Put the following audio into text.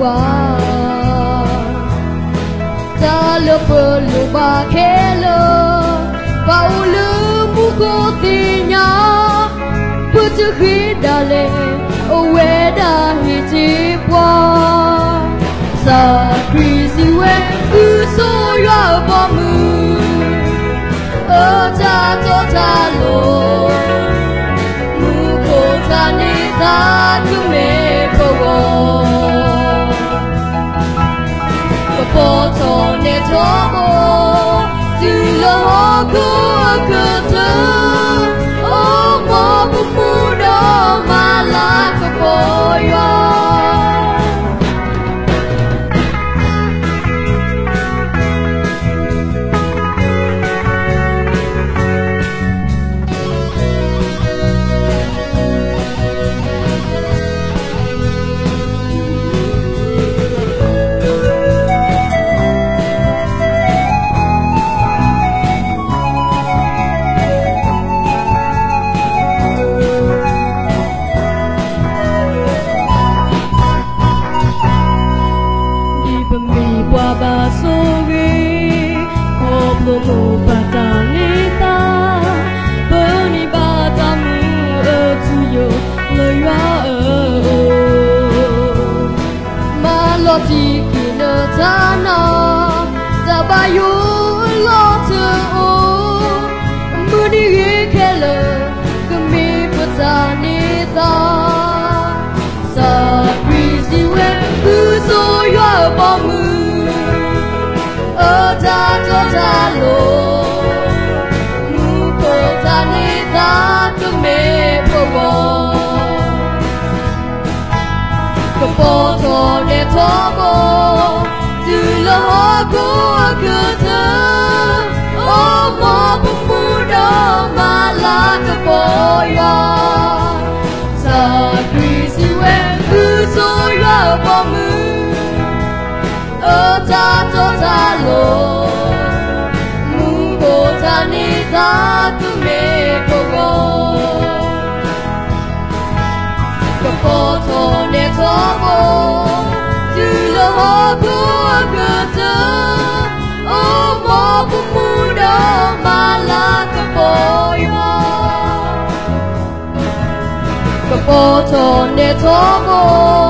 wa ta lo perlu bakelo paulu muko tinya putu dale weda hitipwa sa krisi we uso ya bomu o ta to ta lo muko tani ta tu me pogo po to ne to mo tu lo ko ko to o mo bu do mala ko yo Mo patanita peni batamu etuyo loya maloti kinatana zabayu lotu muni kele kemi patanita sa busy we uso yo bomu ta to ta lo muko tani ta tu me pogo ko poto ne tomo tu lo ko ko ta o mo bu do mala ko boya sa krisi we uso yo bomu ta to ta lo muko tani ta tu me pogo ko poto ne tomo tu lo ko ko ta o mo bu do mala ko boya ko poto ne tomo